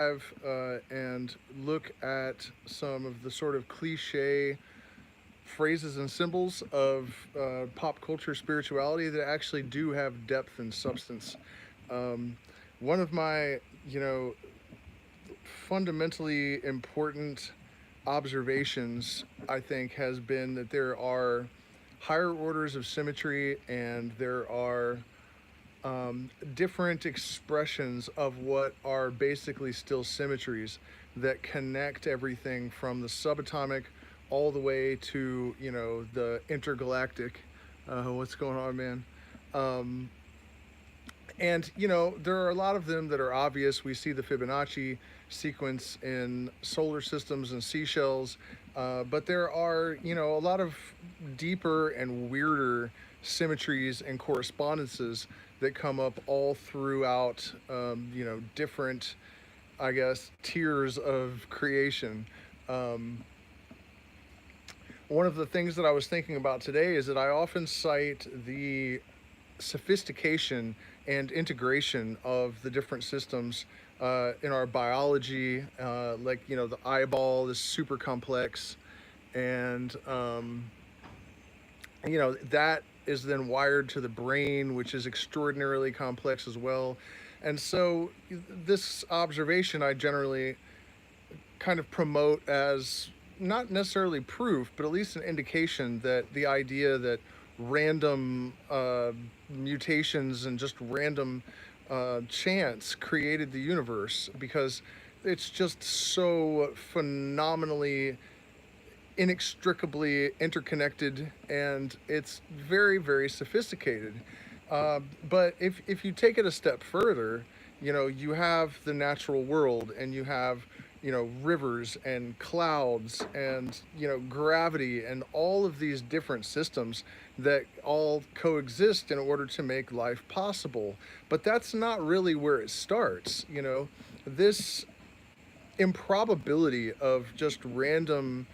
and look at some of the sort of cliche phrases and symbols of pop culture spirituality that actually do have depth and substance. Um, One of my, you know, fundamentally important observations, I think, has been that there are higher orders of symmetry and there are different expressions of what are basically still symmetries that connect everything from the subatomic all the way to, the intergalactic. What's going on, man? Um, and there are a lot of them that are obvious. We see the Fibonacci sequence in solar systems and seashells, but there are a lot of deeper and weirder symmetries and correspondences that come up all throughout different, I guess, tiers of creation. um, One of the things that I was thinking about today is that I often cite the sophistication and integration of the different systems in our biology, like the eyeball is super complex, and that is then wired to the brain, which is extraordinarily complex as well. And so, this observation I generally kind of promote as not necessarily proof, but at least an indication that the idea that random mutations and just random chance created the universe, because it's just so phenomenally inextricably interconnected, and it's very, very sophisticated. But if you take it a step further, you have the natural world, and you have rivers and clouds and gravity and all of these different systems that all coexist in order to make life possible. But that's not really where it starts. This improbability of just random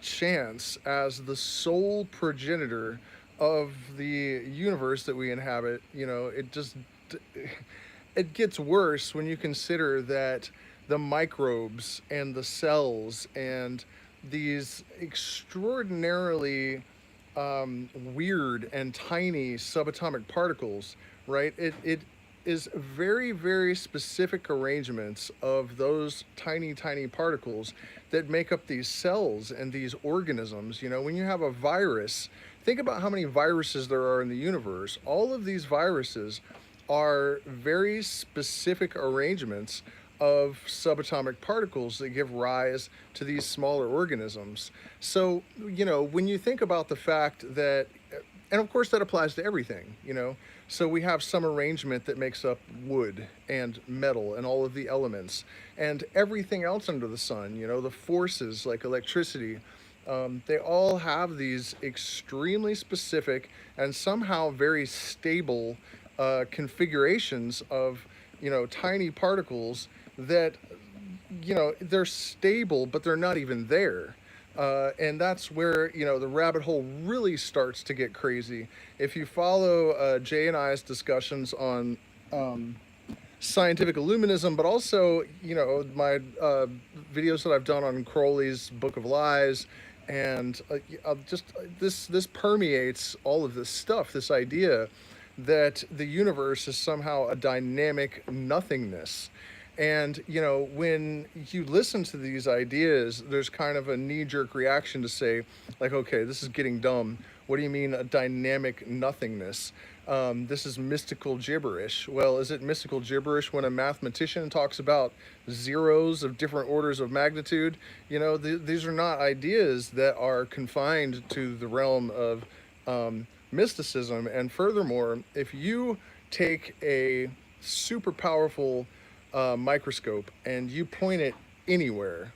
chance as the sole progenitor of the universe that we inhabit, it gets worse when you consider that the microbes and the cells and these extraordinarily weird and tiny subatomic particles, right? It is very, very specific arrangements of those tiny, tiny particles that make up these cells and these organisms. When you have a virus, think about how many viruses there are in the universe. All of these viruses are very specific arrangements of subatomic particles that give rise to these smaller organisms. So, when you think about the fact that, and of course that applies to everything, so we have some arrangement that makes up wood and metal and all of the elements and everything else under the sun, the forces like electricity. They all have these extremely specific and somehow very stable configurations of tiny particles that they're stable, but they're not even there. And that's where the rabbit hole really starts to get crazy. If you follow Jay and I's discussions on scientific illuminism, but also my videos that I've done on Crowley's Book of Lies, and just this permeates all of this stuff. This idea that the universe is somehow a dynamic nothingness. And, when you listen to these ideas, there's kind of a knee jerk reaction to say, like, okay, this is getting dumb. What do you mean a dynamic nothingness? This is mystical gibberish. Well, is it mystical gibberish when a mathematician talks about zeros of different orders of magnitude? These are not ideas that are confined to the realm of mysticism. And furthermore, if you take a super powerful microscope and you point it anywhere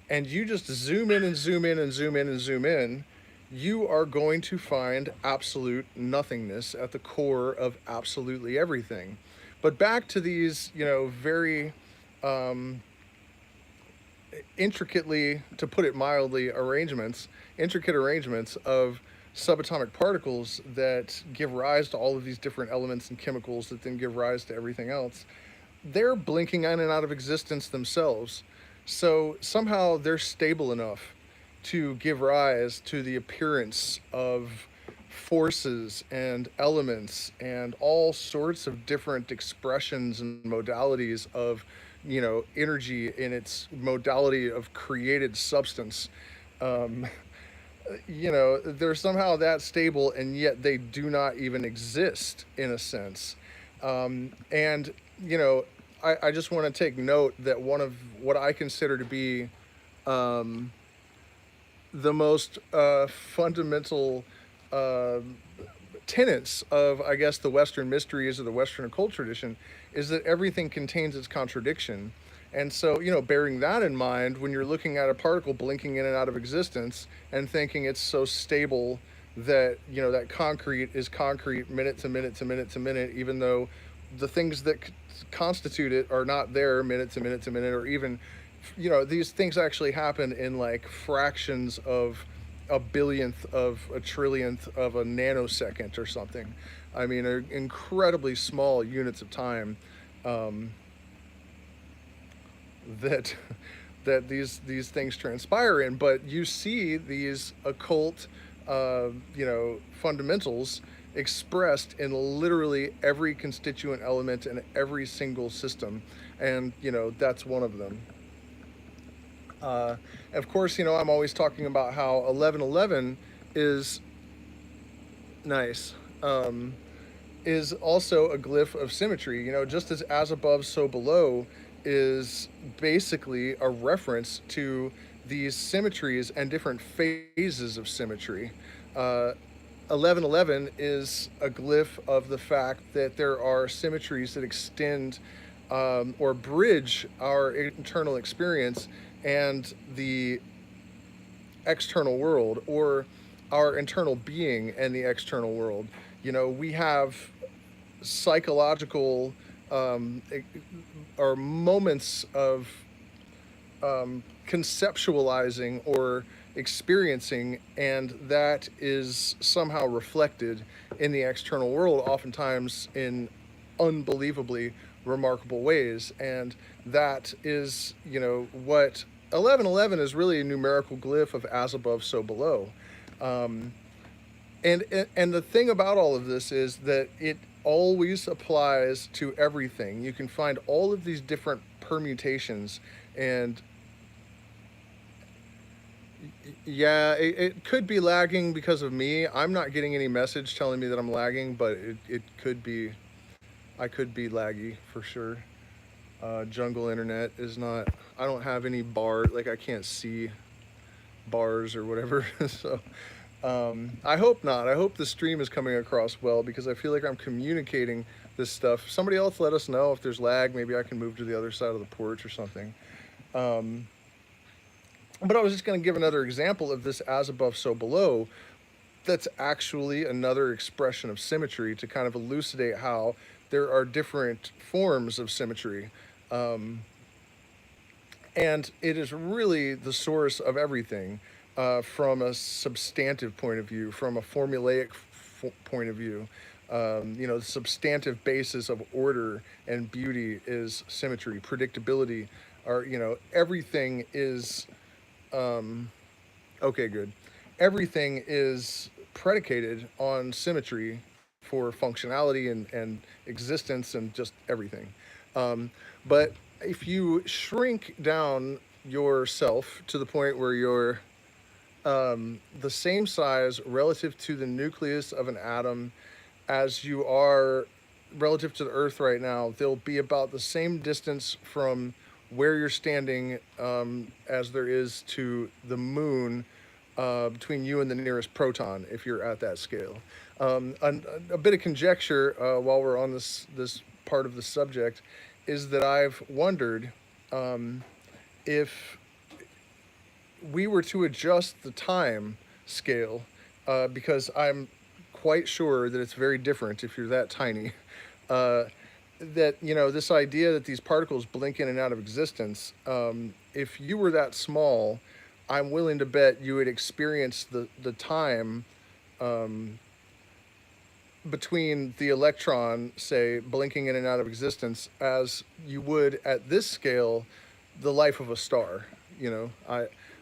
and you just zoom in and zoom in and zoom in and zoom in, you are going to find absolute nothingness at the core of absolutely everything. But back to these, very intricately, to put it mildly, intricate arrangements of subatomic particles that give rise to all of these different elements and chemicals that then give rise to everything else. they're blinking in and out of existence themselves. So somehow they're stable enough to give rise to the appearance of forces and elements and all sorts of different expressions and modalities of, energy in its modality of created substance. Um, they're somehow that stable, and yet they do not even exist in a sense. And you know, I just want to take note that one of what I consider to be um, the most fundamental uh, tenets of, I guess, the Western mysteries or the Western occult tradition is that everything contains its contradiction. And so, bearing that in mind, when you're looking at a particle blinking in and out of existence and thinking it's so stable that, that concrete is concrete minute to minute to minute to minute, even though the things that constitute it are not there minute to minute to minute, or even, these things actually happen in like fractions of a billionth of a trillionth of a nanosecond or something. I mean, are incredibly small units of time um, that these things transpire in. But you see these occult, fundamentals expressed in literally every constituent element in every single system, and that's one of them. Of course, I'm always talking about how 1111 is nice. Is also a glyph of symmetry. Just as above, so below is basically a reference to these symmetries and different phases of symmetry. 1111 is a glyph of the fact that there are symmetries that extend or bridge our internal experience and the external world, or our internal being and the external world. We have psychological e- or moments of conceptualizing or experiencing, and that is somehow reflected in the external world, oftentimes in unbelievably remarkable ways. And that is, what 1111 is really a numerical glyph of as above, so below. Um, and the thing about all of this is that it always applies to everything. You can find all of these different permutations, and yeah, it could be lagging because of me. I'm not getting any message telling me that I'm lagging, but it could be, I could be laggy for sure. Jungle internet is not. I don't have any bar. Like, I can't see bars or whatever. So I hope not. I hope the stream is coming across well, because I feel like I'm communicating this stuff. Somebody else let us know if there's lag. Maybe I can move to the other side of the porch or something. Um, but I was just going to give another example of this as above, so below. That's actually another expression of symmetry to kind of elucidate how there are different forms of symmetry. Um, and it is really the source of everything, from a substantive point of view, from a formulaic point of view. The substantive basis of order and beauty is symmetry. Predictability, or everything is okay. Good. Everything is predicated on symmetry for functionality and existence and just everything. But if you shrink down yourself to the point where you're the same size relative to the nucleus of an atom as you are relative to the Earth right now, they'll be about the same distance from where you're standing as there is to the moon, between you and the nearest proton, if you're at that scale. A bit of conjecture, while we're on this part of the subject, is that I've wondered if we were to adjust the time scale, because I'm quite sure that it's very different if you're that tiny. Uh, that this idea that these particles blink in and out of existence. If you were that small, I'm willing to bet you would experience the time between the electron, say, blinking in and out of existence, as you would at this scale, the life of a star. You know,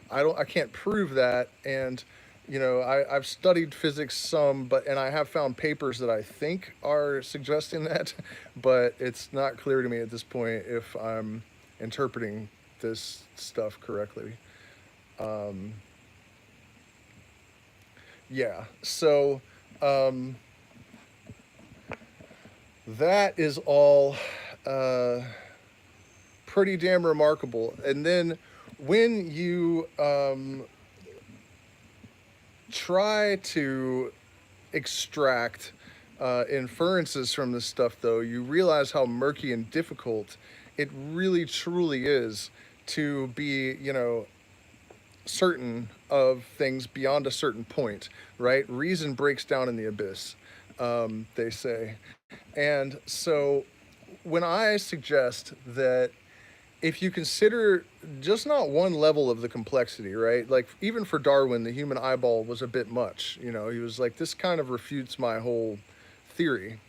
I can't prove that, and I've studied physics some, and I have found papers that I think are suggesting that, but it's not clear to me at this point if I'm interpreting this stuff correctly. Um, yeah, so um, that is all uh, pretty damn remarkable. And then when you try to extract inferences from this stuff, though, you realize how murky and difficult it really truly is to be, certain of things beyond a certain point, right? Reason breaks down in the abyss, they say. And so when I suggest that if you consider just not one level of the complexity, right? Like even for Darwin, the human eyeball was a bit much. He was like, this kind of refutes my whole theory.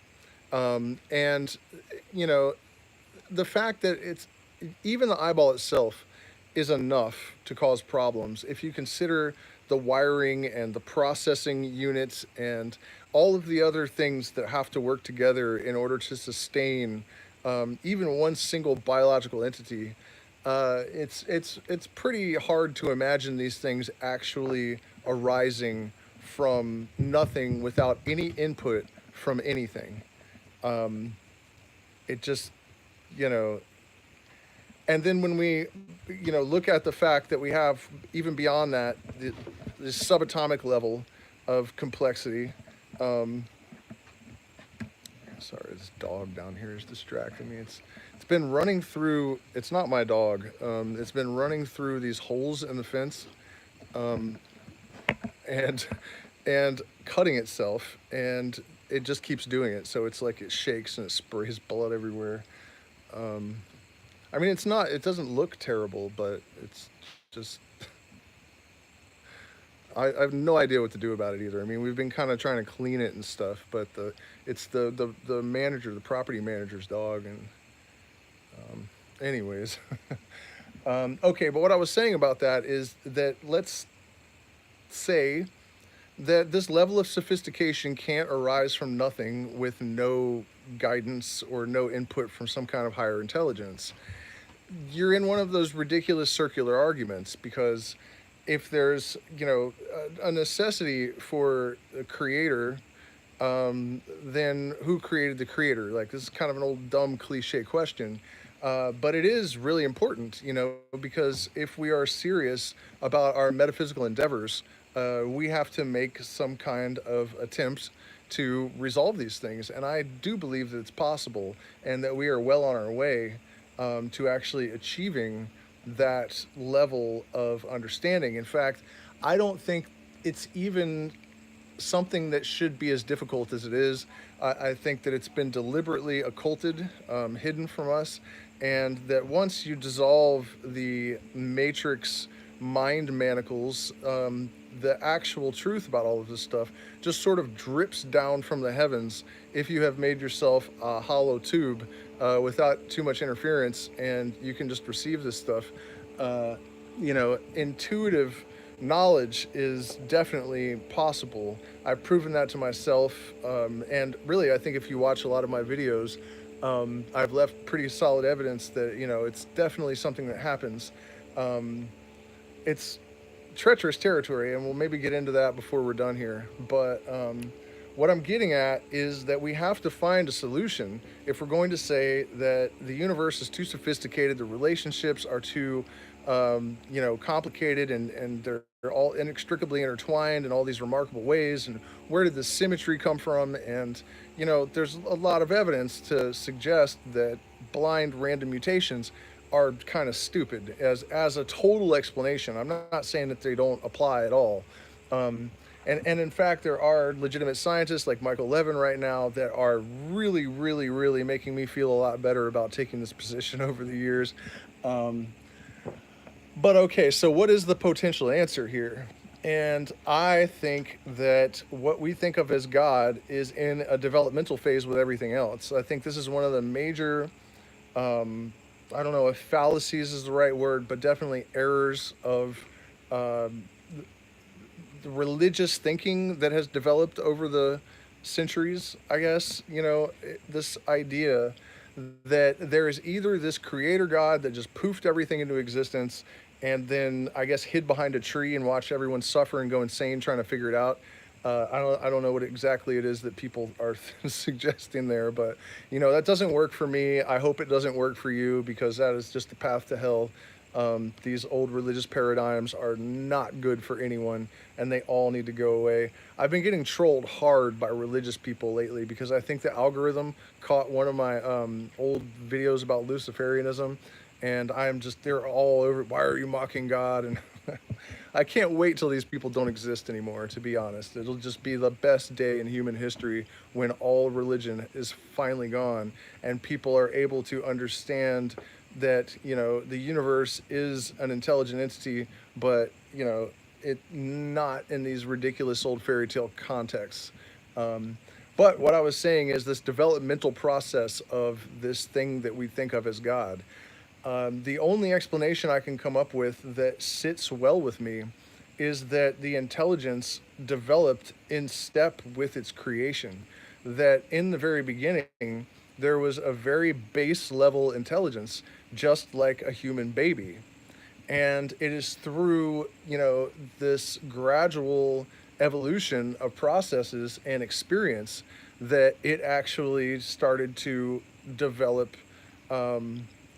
And, you know, the fact that it's even the eyeball itself is enough to cause problems if you consider the wiring and the processing units and all of the other things that have to work together in order to sustain even one single biological entity. It's pretty hard to imagine these things actually arising from nothing without any input from anything. Um, it just, you know, and then when we, look at the fact that we have even beyond that this subatomic level of complexity. Um, Sorry, this dog down here is distracting me. It's been running through. It's not my dog. It's been running through these holes in the fence, um, and and cutting itself, and it just keeps doing it. So it's like it shakes and it sprays blood everywhere. Um, I mean, it's not. It doesn't look terrible, but it's just. I have no idea what to do about it either. I mean, we've been kind of trying to clean it and stuff, but it's the manager, the property manager's dog, and anyways. Okay, but what I was saying about that is that let's say that this level of sophistication can't arise from nothing with no guidance or no input from some kind of higher intelligence. You're in one of those ridiculous circular arguments because if there's a necessity for a creator, then who created the creator? Like, this is kind of an old dumb cliche question, but it is really important, because if we are serious about our metaphysical endeavors, we have to make some kind of attempt to resolve these things. And I do believe that it's possible and that we are well on our way to actually achieving that level of understanding. In fact, I don't think it's even something that should be as difficult as it is. I think that it's been deliberately occulted, hidden from us, and that once you dissolve the matrix mind manacles, the actual truth about all of this stuff just sort of drips down from the heavens if you have made yourself a hollow tube without too much interference, and you can just receive this stuff. Intuitive knowledge is definitely possible. I've proven that to myself, and really, I think if you watch a lot of my videos, I've left pretty solid evidence that it's definitely something that happens. It's treacherous territory, and we'll maybe get into that before we're done here. But what I'm getting at is that we have to find a solution if we're going to say that the universe is too sophisticated, the relationships are too, complicated, and they're all inextricably intertwined in all these remarkable ways. And where did the symmetry come from? And there's a lot of evidence to suggest that blind random mutations are kind of stupid as a total explanation. I'm not saying that they don't apply at all. And in fact, there are legitimate scientists like Michael Levin right now that are really, really, really making me feel a lot better about taking this position over the years. But okay, so what is the potential answer here? And I think that what we think of as God is in a developmental phase with everything else. I think this is one of the major, I don't know if fallacies is the right word, but definitely errors of um, the religious thinking that has developed over the centuries, I guess. This idea that there is either this creator God that just poofed everything into existence and then I guess hid behind a tree and watched everyone suffer and go insane trying to figure it out. I don't know what exactly it is that people are suggesting there, but that doesn't work for me. I hope it doesn't work for you because that is just the path to hell. These old religious paradigms are not good for anyone, and they all need to go away. I've been getting trolled hard by religious people lately because I think the algorithm caught one of my old videos about Luciferianism, and they're all over. Why are you mocking God? And I can't wait till these people don't exist anymore, to be honest. It'll just be the best day in human history when all religion is finally gone and people are able to understand that, the universe is an intelligent entity, but, it not in these ridiculous old fairy tale contexts. Um, but what I was saying is this developmental process of this thing that we think of as God. The only explanation I can come up with that sits well with me is that the intelligence developed in step with its creation. That in the very beginning, there was a very base level intelligence, just like a human baby. And it is through, this gradual evolution of processes and experience that it actually started to develop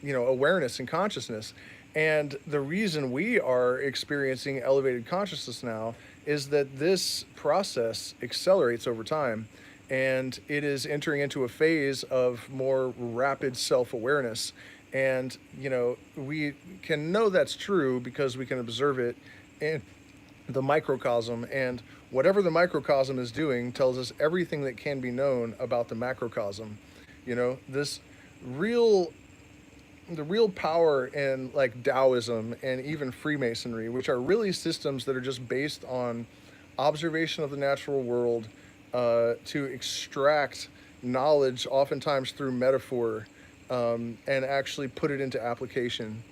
awareness and consciousness. And the reason we are experiencing elevated consciousness now is that this process accelerates over time and it is entering into a phase of more rapid self awareness. And, we can know that's true because we can observe it in the microcosm. And whatever the microcosm is doing tells us everything that can be known about the macrocosm. This real the real power in like Taoism and even Freemasonry, which are really systems that are just based on observation of the natural world to extract knowledge, oftentimes through metaphor, and actually put it into application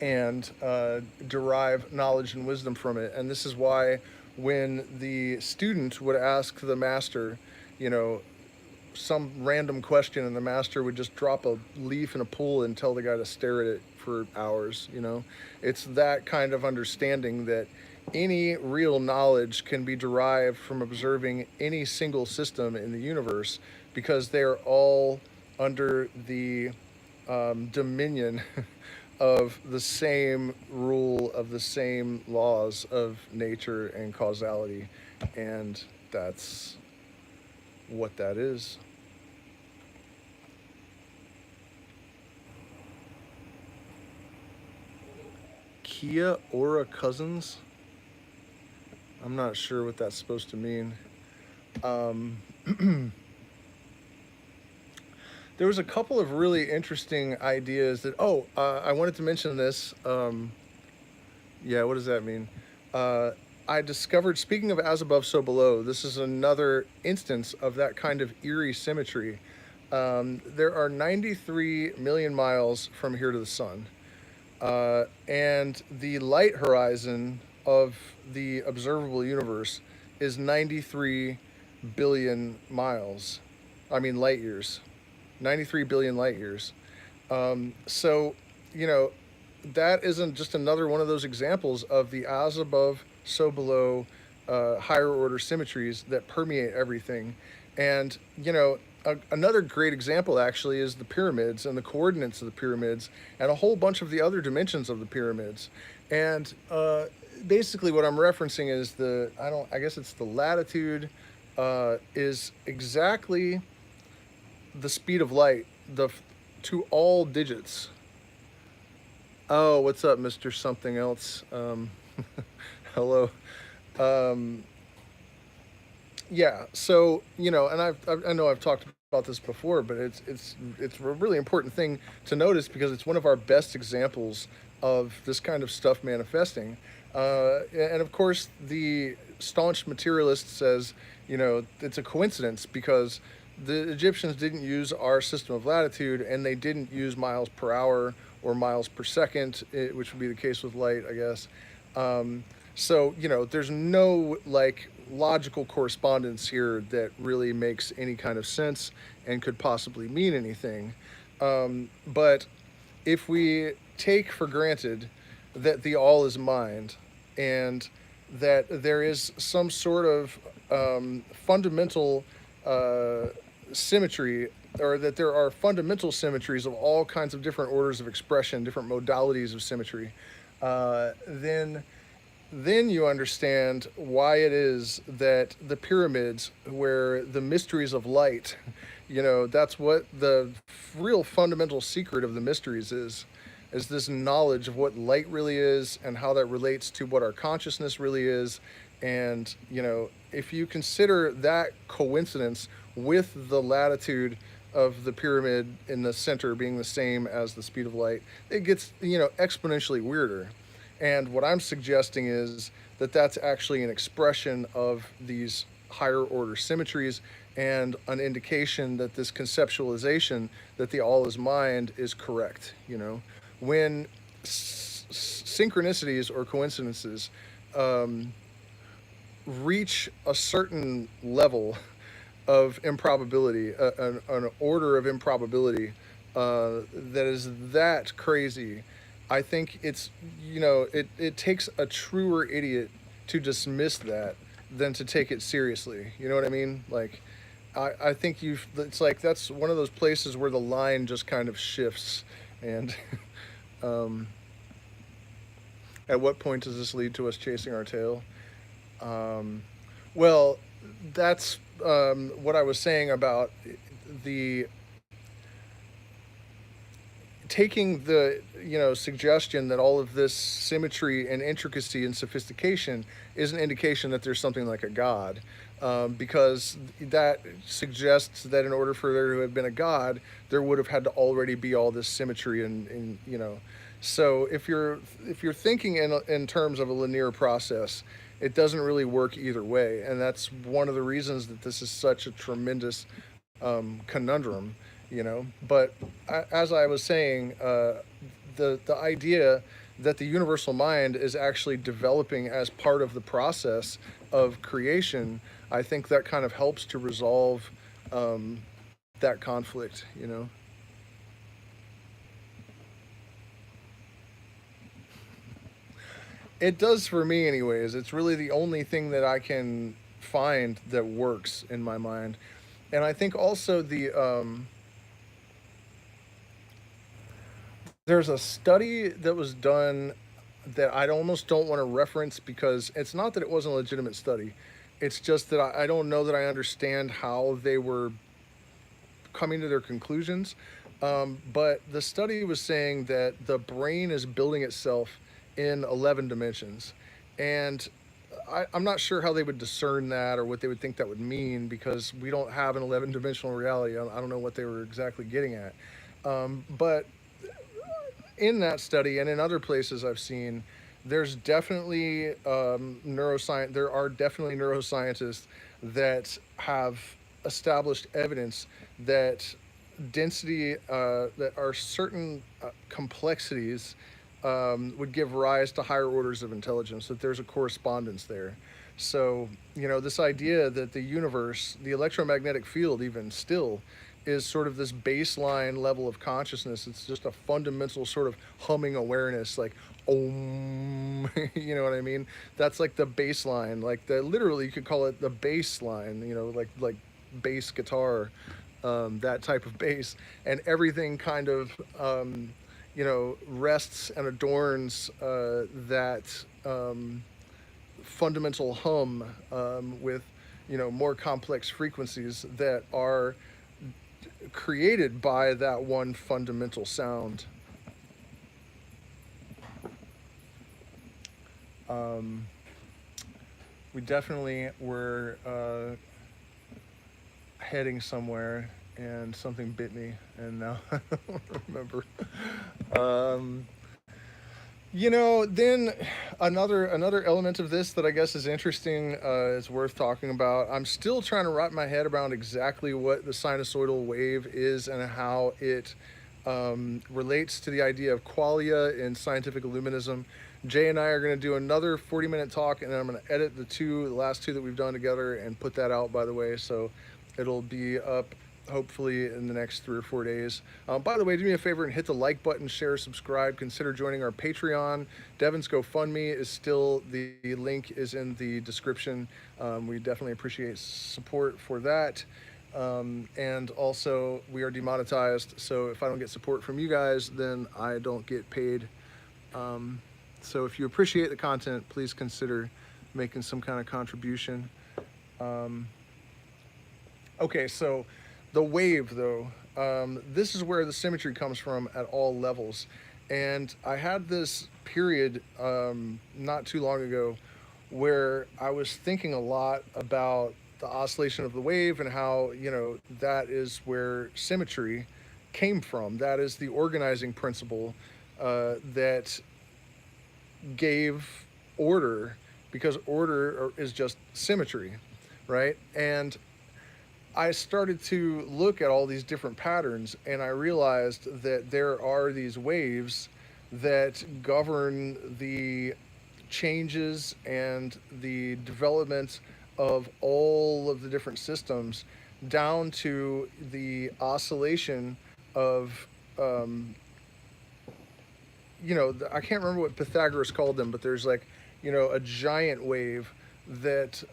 and derive knowledge and wisdom from it. And this is why when the student would ask the master, you know, some random question, and the master would just drop a leaf in a pool and tell the guy to stare at it for hours. It's that kind of understanding that any real knowledge can be derived from observing any single system in the universe, because they're all under the dominion of the same rule, of the same laws of nature and causality. And that's what that is. Kia ora cousins? I'm not sure what that's supposed to mean. Um, there was a couple of really interesting ideas that, I wanted to mention this. Yeah, what does that mean? I discovered, speaking of as above, so below, this is another instance of that kind of eerie symmetry. There are 93 million miles from here to the sun. And the light horizon of the observable universe is 93 billion miles. I mean, light years. 93 billion light years. So, you know, that isn't just another one of those examples of the as above, so below, higher order symmetries that permeate everything. And, another great example actually is the pyramids and the coordinates of the pyramids and a whole bunch of the other dimensions of the pyramids. And basically, what I'm referencing is I guess it's the latitude is exactly the speed of light, to all digits. Oh, what's up, Mr. Something Else? Hello. Um, yeah, so, and I know I've talked about this before, but it's a really important thing to notice because it's one of our best examples of this kind of stuff manifesting. And of course, the staunch materialist says, it's a coincidence because the Egyptians didn't use our system of latitude and they didn't use miles per hour or miles per second, which would be the case with light, I guess. So, there's no like logical correspondence here that really makes any kind of sense and could possibly mean anything. But if we take for granted that the all is mind and that there is some sort of fundamental symmetry, or that there are fundamental symmetries of all kinds of different orders of expression, different modalities of symmetry, then you understand why it is that the pyramids, where the mysteries of light, that's what the real fundamental secret of the mysteries is this knowledge of what light really is and how that relates to what our consciousness really is. And, if you consider that coincidence with the latitude of the pyramid in the center being the same as the speed of light, it gets, exponentially weirder. And what I'm suggesting is that that's actually an expression of these higher order symmetries and an indication that this conceptualization that the all is mind is correct. When synchronicities or coincidences reach a certain level of improbability, an order of improbability that is that crazy, I think it takes a truer idiot to dismiss that than to take it seriously. You know what I mean? Like, I think it's like that's one of those places where the line just kind of shifts. And at what point does this lead to us chasing our tail? Well, that's what I was saying about the taking the suggestion that all of this symmetry and intricacy and sophistication is an indication that there's something like a god, because that suggests that in order for there to have been a god, there would have had to already be all this symmetry and so if you're thinking in terms of a linear process, it doesn't really work either way. And that's one of the reasons that this is such a tremendous conundrum. But as I was saying, the idea that the universal mind is actually developing as part of the process of creation, I think that kind of helps to resolve that conflict. It does for me, anyways. It's really the only thing that I can find that works in my mind. And I think also there's a study that was done that I almost don't want to reference because it's not that it wasn't a legitimate study. It's just that I don't know that I understand how they were coming to their conclusions. But the study was saying that the brain is building itself in 11 dimensions. And I'm not sure how they would discern that or what they would think that would mean because we don't have an 11 dimensional reality. I don't know what they were exactly getting at. But in that study and in other places I've seen, there's definitely neuroscience. There are definitely neuroscientists that have established evidence that density, that are certain complexities would give rise to higher orders of intelligence. That there's a correspondence there. So this idea that the universe, the electromagnetic field, even still, is sort of this baseline level of consciousness. It's just a fundamental sort of humming awareness, like om. You know what I mean? That's like the baseline. Like literally, you could call it the bass line. Like bass guitar, that type of bass, and everything kind of rests and adorns that fundamental hum with more complex frequencies that are created by that one fundamental sound. We definitely were heading somewhere, and something bit me, and now I don't remember. Um, then another element of this that I guess is interesting, is worth talking about. I'm still trying to wrap my head around exactly what the sinusoidal wave is and how it relates to the idea of qualia in scientific illuminism. Jay and I are going to do another 40-minute talk, and then I'm going to edit the last two that we've done together, and put that out, by the way. So it'll be up hopefully in the next 3 or 4 days. By the way, do me a favor and hit the like button, share, subscribe. Consider joining our Patreon. Devin's GoFundMe is still, the link is in the description. We definitely appreciate support for that. And also, we are demonetized, so if I don't get support from you guys, then I don't get paid. So if you appreciate the content, please consider making some kind of contribution. Okay, so the wave, though, this is where the symmetry comes from at all levels. And I had this period not too long ago where I was thinking a lot about the oscillation of the wave and how, that is where symmetry came from. That is the organizing principle that gave order, because order is just symmetry, right? And I started to look at all these different patterns, and I realized that there are these waves that govern the changes and the development of all of the different systems, down to the oscillation of I can't remember what Pythagoras called them, but there's like, a giant wave that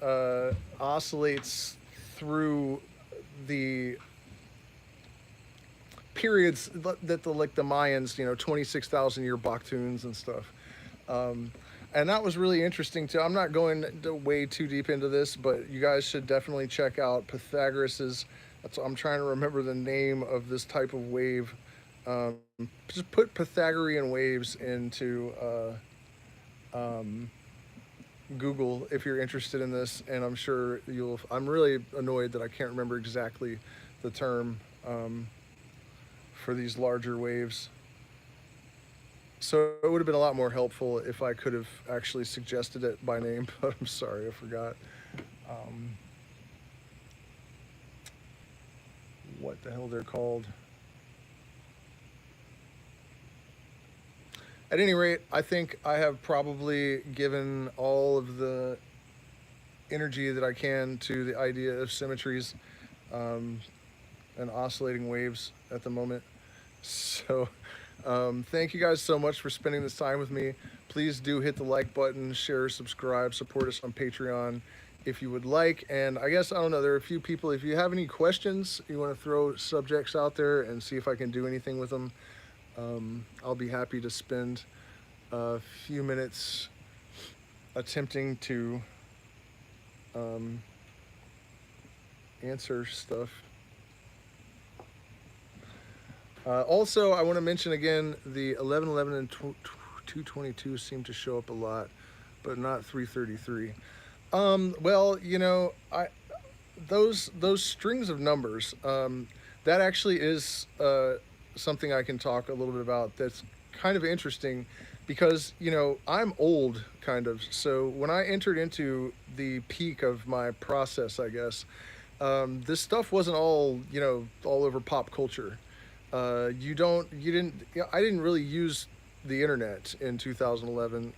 oscillates through the periods that the Mayans, 26,000 year Baktuns and stuff. And that was really interesting too. I'm not going way too deep into this, but you guys should definitely check out Pythagoras's. I'm trying to remember the name of this type of wave. Just put Pythagorean waves into Google if you're interested in this, and I'm sure I'm really annoyed that I can't remember exactly the term for these larger waves. So it would have been a lot more helpful if I could have actually suggested it by name, but I'm sorry, I forgot. What the hell they're called. At any rate, I think I have probably given all of the energy that I can to the idea of symmetries and oscillating waves at the moment. So thank you guys so much for spending this time with me. Please do hit the like button, share, subscribe, support us on Patreon if you would like. And I guess, I don't know, there are a few people, if you have any questions, you want to throw subjects out there and see if I can do anything with them, I'll be happy to spend a few minutes attempting to answer stuff. Also, I want to mention again, the 1111 and 222 seem to show up a lot, but not 333. Well, those strings of numbers, that actually is something I can talk a little bit about. That's kind of interesting because, I'm old, kind of. So when I entered into the peak of my process, I guess, this stuff wasn't all, all over pop culture. I didn't really use the internet in 2011,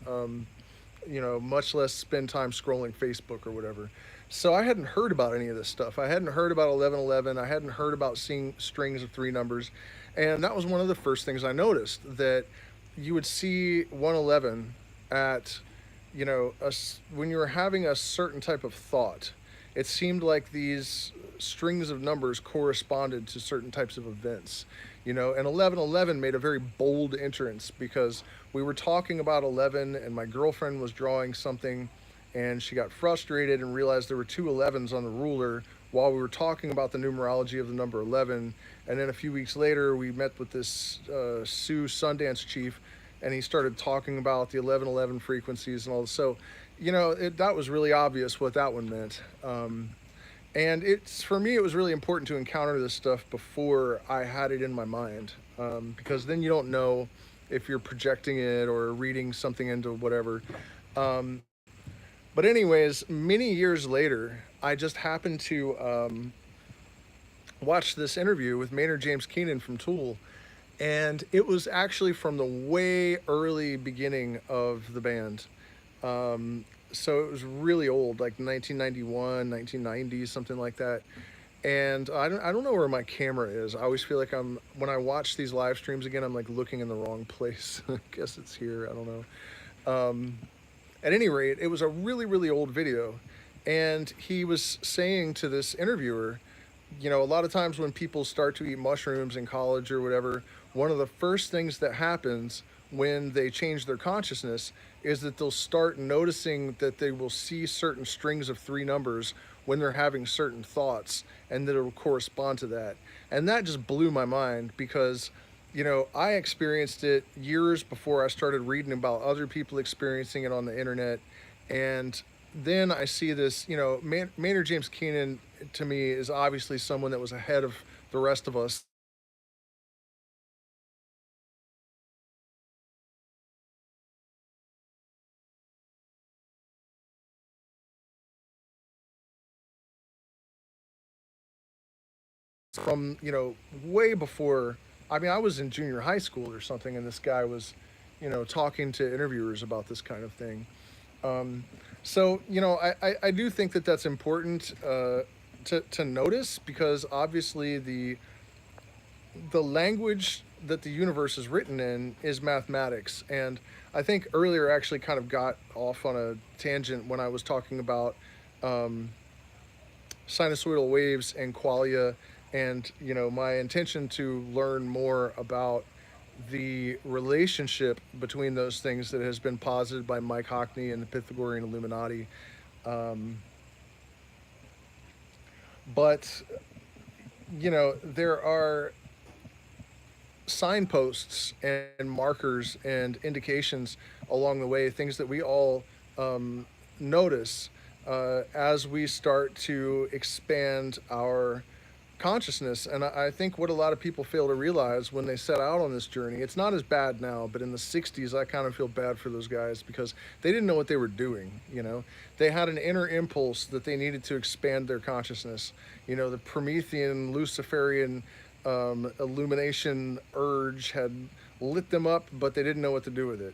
much less spend time scrolling Facebook or whatever. So I hadn't heard about any of this stuff. I hadn't heard about 1111. I hadn't heard about seeing strings of three numbers. And that was one of the first things I noticed, that you would see 111 at, when you were having a certain type of thought. It seemed like these strings of numbers corresponded to certain types of events, and 1111 made a very bold entrance because we were talking about 11 and my girlfriend was drawing something and she got frustrated and realized there were two 11s on the ruler while we were talking about the numerology of the number 11. And then a few weeks later, we met with this Sioux Sundance chief, and he started talking about the 1111 frequencies and all this. So, that was really obvious what that one meant. And it's, for me, it was really important to encounter this stuff before I had it in my mind, because then you don't know if you're projecting it or reading something into whatever. Um, but anyways, many years later, I just happened to watch this interview with Maynard James Keenan from Tool, and it was actually from the way early beginning of the band. So it was really old, like 1991, 1990, something like that. And I don't know where my camera is. I always feel like when I watch these live streams again, I'm like looking in the wrong place. I guess it's here. I don't know. At any rate, it was a really, really old video. And he was saying to this interviewer, you know, a lot of times when people start to eat mushrooms in college or whatever, one of the first things that happens when they change their consciousness is that they'll start noticing that they will see certain strings of three numbers when they're having certain thoughts, and that it'll correspond to that. And that just blew my mind because, you know, I experienced it years before I started reading about other people experiencing it on the internet. And then I see this, you know, Maynard James Keenan to me is obviously someone that was ahead of the rest of us from, you know, way before. I mean, I was in junior high school or something, and this guy was, you know, talking to interviewers about this kind of thing. Um, so, you know, I do think that that's important to notice, because obviously the language that the universe is written in is mathematics. And I think earlier I actually kind of got off on a tangent when I was talking about um, sinusoidal waves and qualia, and, you know, my intention to learn more about the relationship between those things that has been posited by Mike Hockney and the Pythagorean Illuminati. Um, but, you know, there are signposts and markers and indications along the way, things that we all notice as we start to expand our consciousness. And I think what a lot of people fail to realize when they set out on this journey, it's not as bad now, but in the 60s, I kind of feel bad for those guys because they didn't know what they were doing. You know, they had an inner impulse that they needed to expand their consciousness. You know, the Promethean, Luciferian illumination urge had lit them up, but they didn't know what to do with it.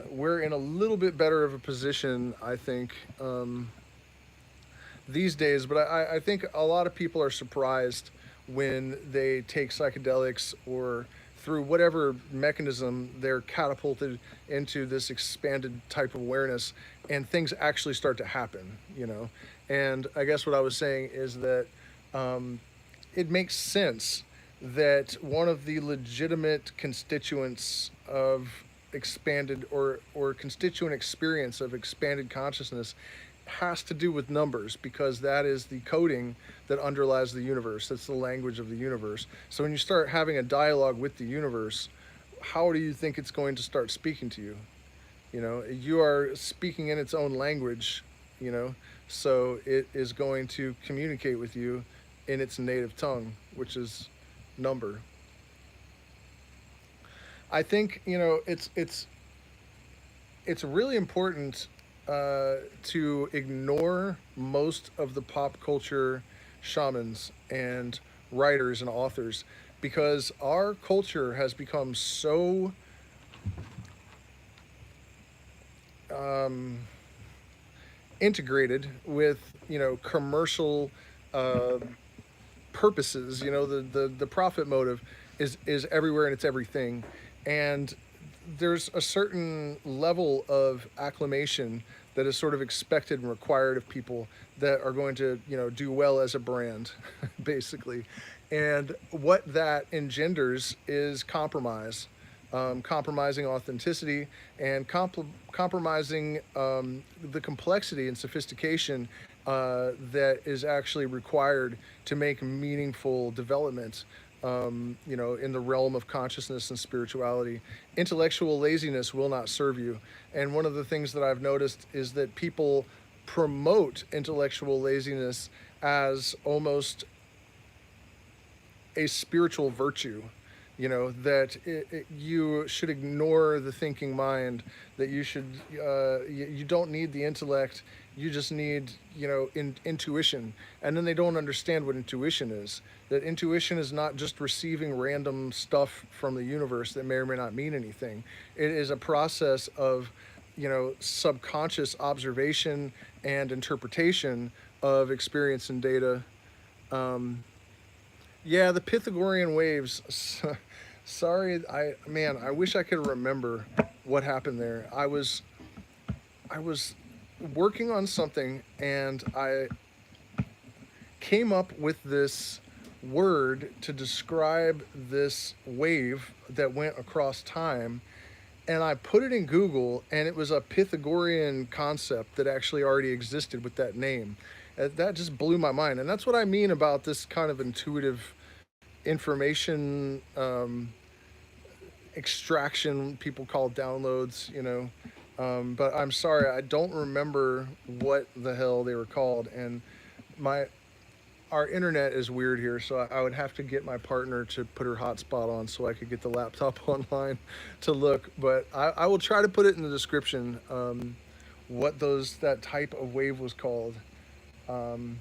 We're in a little bit better of a position, I think, these days, but I think a lot of people are surprised when they take psychedelics or through whatever mechanism they're catapulted into this expanded type of awareness and things actually start to happen, you know. And I guess what I was saying is that it makes sense that one of the legitimate constituents of expanded or constituent experience of expanded consciousness has to do with numbers, because that is the coding that underlies the universe. That's the language of the universe. So when you start having a dialogue with the universe, how do you think it's going to start speaking to you? You know, you are speaking in its own language, you know, so it is going to communicate with you in its native tongue, which is number. I think, you know, it's really important to ignore most of the pop culture shamans and writers and authors, because our culture has become so um, integrated with, you know, commercial uh, purposes. You know, the profit motive is everywhere and it's everything, and there's a certain level of acclamation that is sort of expected and required of people that are going to, you know, do well as a brand, basically. And what that engenders is compromise, compromising authenticity, and compromising the complexity and sophistication that is actually required to make meaningful development, you know, in the realm of consciousness and spirituality. Intellectual laziness will not serve you. And one of the things that I've noticed is that people promote intellectual laziness as almost a spiritual virtue, that you should ignore the thinking mind, that you should, you don't need the intellect, you just need, intuition. And then they don't understand what intuition is. That intuition is not just receiving random stuff from the universe that may or may not mean anything. It is a process of, subconscious observation and interpretation of experience and data. Um, yeah, the Pythagorean waves. Sorry, I wish I could remember what happened there. I was working on something and I came up with this word to describe this wave that went across time, and I put it in Google, and it was a Pythagorean concept that actually already existed with that name. That just blew my mind, and that's what I mean about this kind of intuitive information extraction people call downloads, but I'm sorry, I don't remember what the hell they were called, and my our internet is weird here, so I would have to get my partner to put her hotspot on so I could get the laptop online to look. But I will try to put it in the description, what that type of wave was called. Um,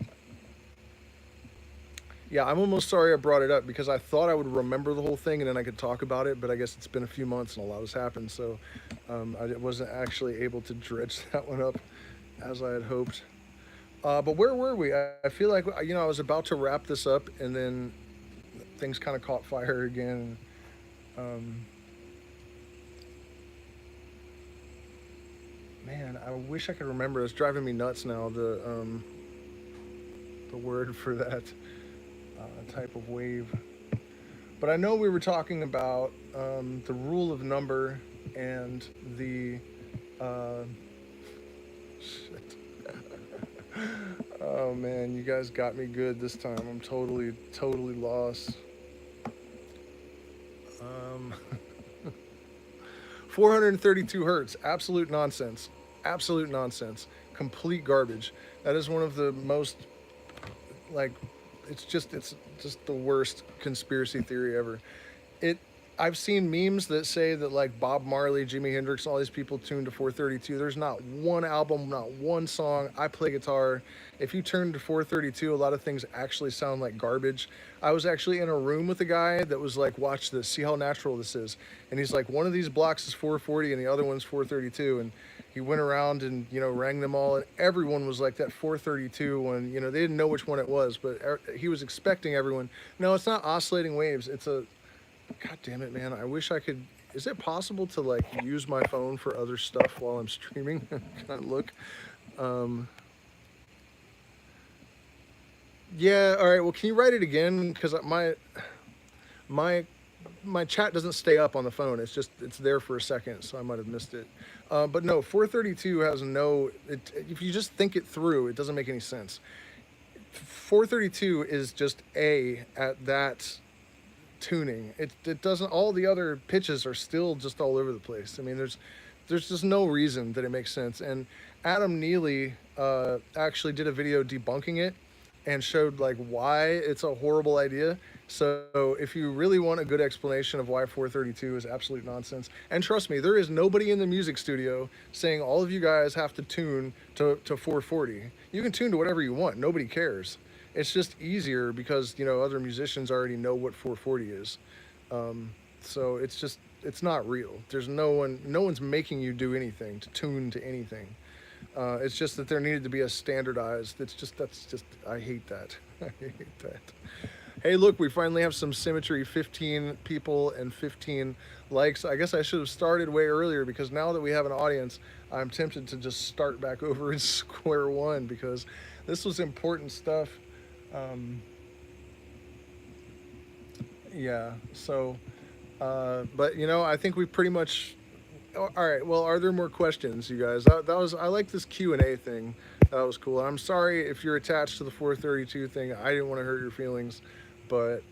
yeah, I'm almost sorry I brought it up because I thought I would remember the whole thing and then I could talk about it. But I guess it's been a few months and a lot has happened, so I wasn't actually able to dredge that one up as I had hoped. But where were we? I feel like I was about to wrap this up, and then things kind of caught fire again. Um, Man, I wish I could remember. It's driving me nuts now. The word for that type of wave. But I know we were talking about the rule of number and the uh, shit. Oh man, you guys got me good this time. I'm totally, totally lost. Um, 432 hertz, absolute nonsense. Absolute nonsense. Complete garbage. That is one of the most, like, it's just the worst conspiracy theory ever. It I've seen memes that say that like Bob Marley, Jimi Hendrix, all these people tuned to 432. There's not one album, not one song. I play guitar. If you turn to 432, a lot of things actually sound like garbage. I was actually in a room with a guy that was like, "Watch this, see how natural this is." And he's like, "One of these blocks is 440 and the other one's 432." And he went around and rang them all, and everyone was like that 432 one. They didn't know which one it was, but he was expecting everyone. No, it's not oscillating waves. It's a God damn it, man. I wish I could. Is it possible to like use my phone for other stuff while I'm streaming? Can I look? Um, yeah, all right. Well, can you write it again? Because my my chat doesn't stay up on the phone. It's there for a second, so I might have missed it. But no, 432 has no. If you just think it through, it doesn't make any sense. 432 is just A at that tuning. It doesn't. All the other pitches are still just all over the place. I mean, there's just no reason that it makes sense. And Adam Neely actually did a video debunking it and showed like why it's a horrible idea. So if you really want a good explanation of why 432 is absolute nonsense, and trust me, there is nobody in the music studio saying all of you guys have to tune to 440. You can tune to whatever you want. Nobody cares. It's just easier because other musicians already know what 440 is. So it's not real. There's no one's making you do anything to tune to anything. It's just that there needed to be a standardized. That's just I hate that. I hate that. Hey, look, we finally have some symmetry. 15 people and 15 likes. I guess I should have started way earlier because now that we have an audience, I'm tempted to just start back over in square one because this was important stuff. Um, yeah. So, but I think we pretty much. All right. Well, are there more questions, you guys? That was. I like this Q&A thing. That was cool. I'm sorry if you're attached to the 432 thing. I didn't want to hurt your feelings, but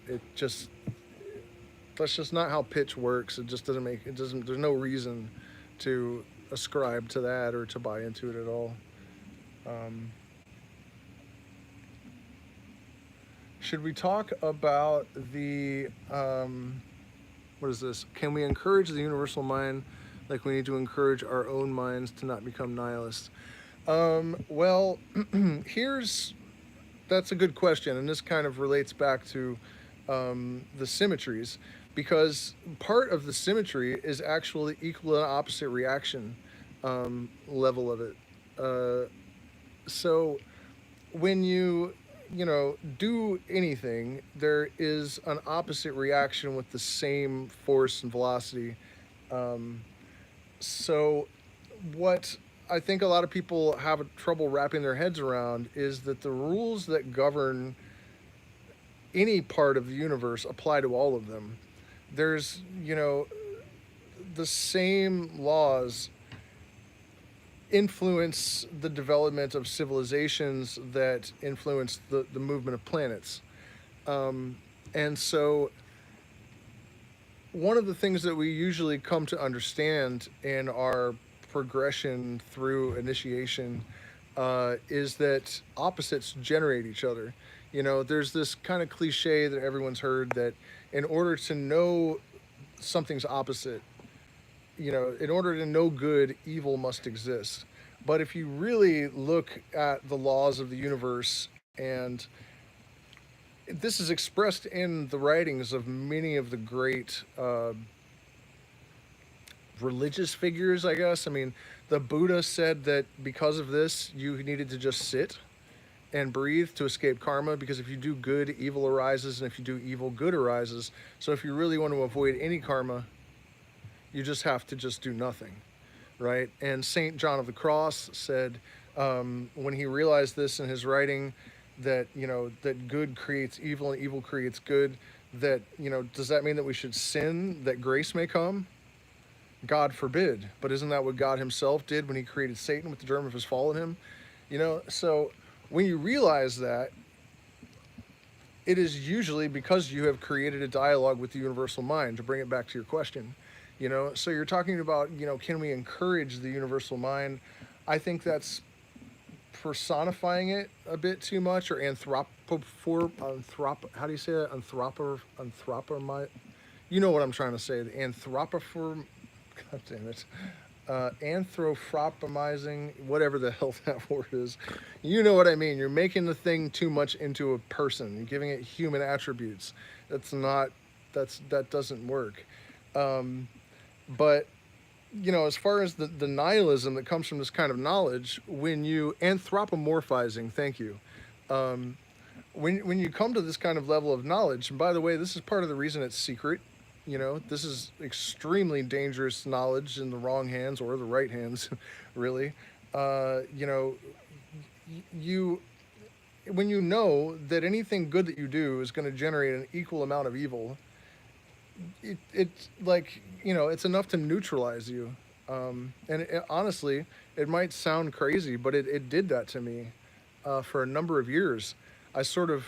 that's just not how pitch works. It just doesn't make. It doesn't. There's no reason to ascribe to that or to buy into it at all. Um, Should we talk about the what is this? Can we encourage the universal mind like we need to encourage our own minds to not become nihilists? Well, here's that's a good question, and this kind of relates back to the symmetries, because part of the symmetry is actually equal and opposite reaction level of it. Uh, so when you do anything, there is an opposite reaction with the same force and velocity. Um, so what I think a lot of people have trouble wrapping their heads around is that the rules that govern any part of the universe apply to all of them. There's the same laws influence the development of civilizations that influence the movement of planets. And so, one of the things that we usually come to understand in our progression through initiation is that opposites generate each other. There's this kind of cliche that everyone's heard that in order to know something's opposite, in order to know good, evil must exist. But if you really look at the laws of the universe, and this is expressed in the writings of many of the great religious figures, I guess. I mean, the Buddha said that because of this, you needed to just sit and breathe to escape karma, because if you do good, evil arises, and if you do evil, good arises. So if you really want to avoid any karma, you just have to just do nothing, right? And Saint John of the Cross said, when he realized this in his writing, that that good creates evil and evil creates good. That does that mean that we should sin that grace may come? God forbid. But isn't that what God Himself did when He created Satan with the germ of His fall in him? So when you realize that, it is usually because you have created a dialogue with the universal mind. To bring it back to your question, so you're talking about, can we encourage the universal mind? I think that's personifying it a bit too much, or how do you say that? Anthropomorph. You know what I'm trying to say? The anthropoform. God damn it. Anthropomizing, whatever the hell that word is. You know what I mean. You're making the thing too much into a person. You're giving it human attributes. That doesn't work. But as far as the nihilism that comes from this kind of knowledge, when you anthropomorphizing, thank you, when you come to this kind of level of knowledge, and by the way, this is part of the reason it's secret. This is extremely dangerous knowledge in the wrong hands or the right hands, really. You when you know that anything good that you do is going to generate an equal amount of evil, it's like it's enough to neutralize you. Honestly, it might sound crazy, but it did that to me for a number of years. I sort of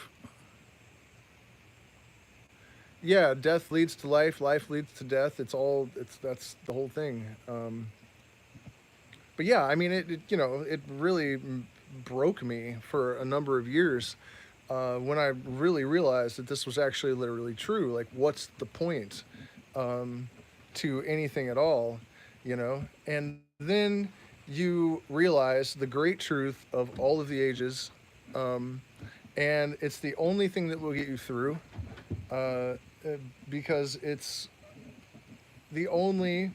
Yeah, death leads to life, life leads to death. That's the whole thing. But yeah, I mean, it really broke me for a number of years when I really realized that this was actually literally true. Like, what's the point to anything at all, And then you realize the great truth of all of the ages, and it's the only thing that will get you through, uh, because it's the only,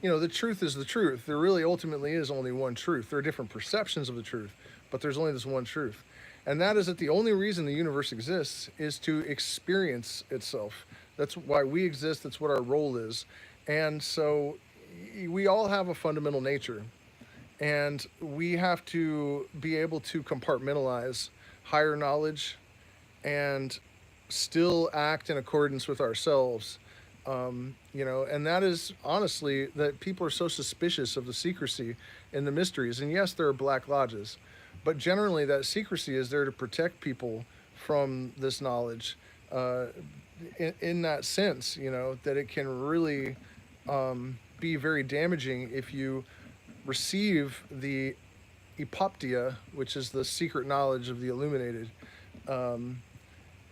the truth is the truth. There really ultimately is only one truth. There are different perceptions of the truth, but there's only this one truth. And that is that the only reason the universe exists is to experience itself. That's why we exist. That's what our role is. And so we all have a fundamental nature. And we have to be able to compartmentalize higher knowledge and still act in accordance with ourselves. And that is honestly that people are so suspicious of the secrecy and the mysteries. And yes, there are black lodges, but generally that secrecy is there to protect people from this knowledge. In that sense, that it can really be very damaging if you receive the epoptia, which is the secret knowledge of the illuminated.